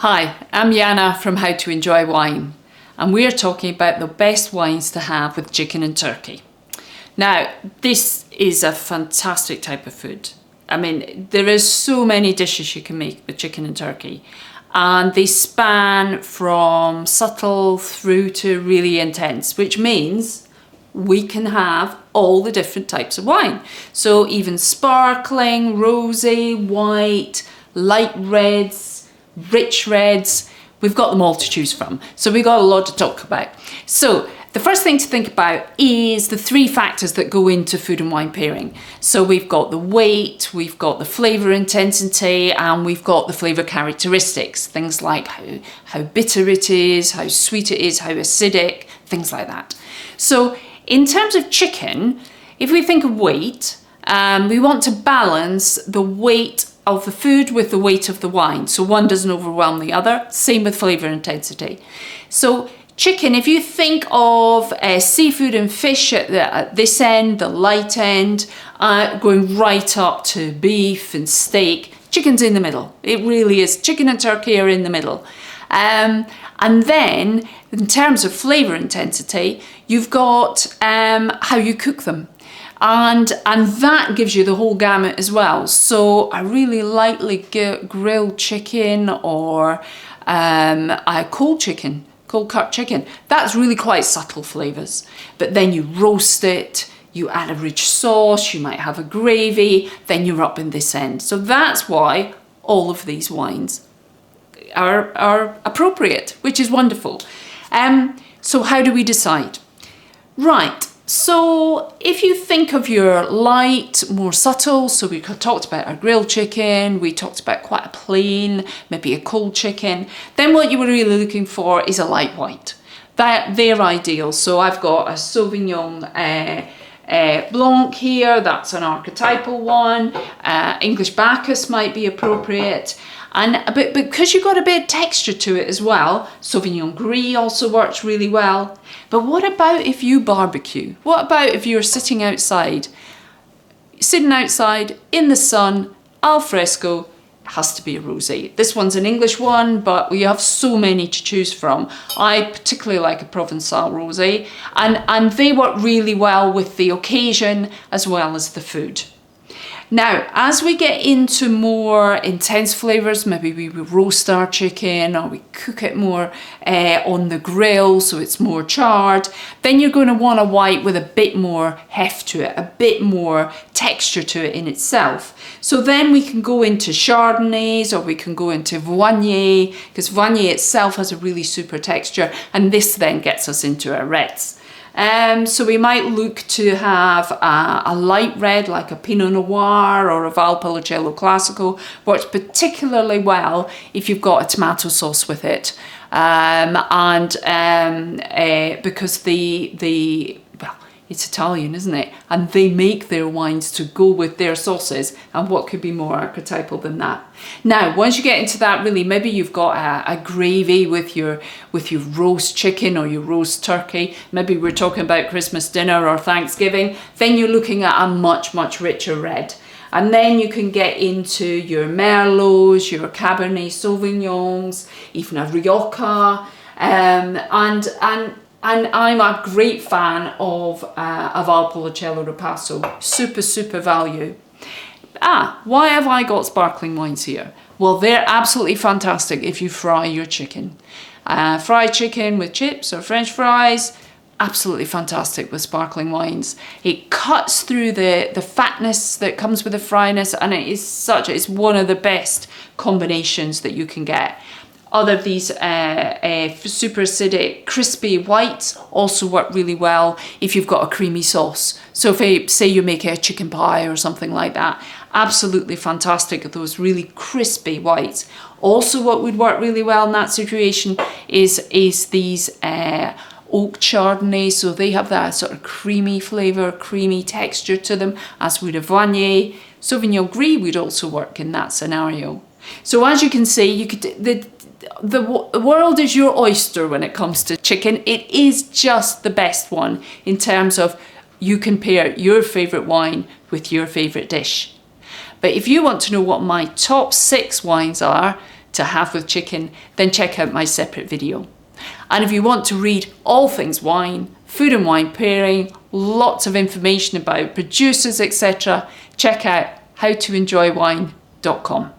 Hi, I'm Janne from How to Enjoy Wine, and we're talking about the best wines to have with chicken and turkey. Now, this is a fantastic type of food. I mean, there is so many dishes you can make with chicken and turkey, and they span from subtle through to really intense, which means we can have all the different types of wine. So even sparkling, rosé, white, light reds, rich reds, we've got them all to choose from. So we've got a lot to talk about. So the first thing to think about is the three factors that go into food and wine pairing. So we've got the weight, we've got the flavour intensity, and we've got the flavour characteristics. Things like how bitter it is, how sweet it is, how acidic, things like that. So in terms of chicken, if we think of weight, we want to balance the weight of the food with the weight of the wine, so one doesn't overwhelm the other. Same with flavour intensity. So chicken, if you think of seafood and fish at this end, the light end, going right up to beef and steak, chicken's in the middle. It really is. Chicken and turkey are in the middle. And then in terms of flavour intensity, you've got how you cook them. And that gives you the whole gamut as well. So a really lightly grilled chicken or a cold cut chicken, that's really quite subtle flavours. But then you roast it, you add a rich sauce, you might have a gravy, then you're up in this end. So that's why all of these wines are appropriate, which is wonderful. So how do we decide? Right. So if you think of your light, more subtle, so we talked about our grilled chicken, we talked about quite a plain, maybe a cold chicken, then what you were really looking for is a light white. They're ideal. So I've got a Sauvignon Blanc here, that's an archetypal one. English Bacchus might be appropriate. But because you've got a bit of texture to it as well, Sauvignon Gris also works really well. But what about if you barbecue? What about if you're sitting outside in the sun, al fresco? Has to be a rosé. This one's an English one, but we have so many to choose from. I particularly like a Provençal rosé, and they work really well with the occasion as well as the food. Now, as we get into more intense flavours, maybe we roast our chicken or we cook it more on the grill so it's more charred, then you're going to want a white with a bit more heft to it, a bit more texture to it in itself. So then we can go into Chardonnays or we can go into Viognier, because Viognier itself has a really super texture, and this then gets us into our reds. So we might look to have a light red like a Pinot Noir or a Valpolicella Classico. Works particularly well if you've got a tomato sauce with it, because well, it's Italian, isn't it? And they make their wines to go with their sauces, and what could be more archetypal than that? Now, once you get into that, really, maybe you've got a gravy with your roast chicken or your roast turkey. Maybe we're talking about Christmas dinner or Thanksgiving. Then you're looking at a much, much richer red. And then you can get into your Merlots, your Cabernet Sauvignons, even a Rioja, and I'm a great fan of Valpolicella Ripasso. Super, super value. Why have I got sparkling wines here? Well, they're absolutely fantastic if you fry your chicken. Fried chicken with chips or French fries, absolutely fantastic with sparkling wines. It cuts through the fatness that comes with the fryness, and it's one of the best combinations that you can get. Other of these super acidic, crispy whites also work really well if you've got a creamy sauce. So if say you make a chicken pie or something like that, absolutely fantastic at those really crispy whites. Also what would work really well in that situation is these oak Chardonnay, so they have that sort of creamy flavour, creamy texture to them, as would a Viognier. Sauvignon Gris would also work in that scenario. So as you can see, the world is your oyster when it comes to chicken. It is just the best one in terms of you can pair your favourite wine with your favourite dish. But if you want to know what my top 6 wines are to have with chicken, then check out my separate video. And if you want to read all things wine, food and wine pairing, lots of information about producers, etc., check out howtoenjoywine.com.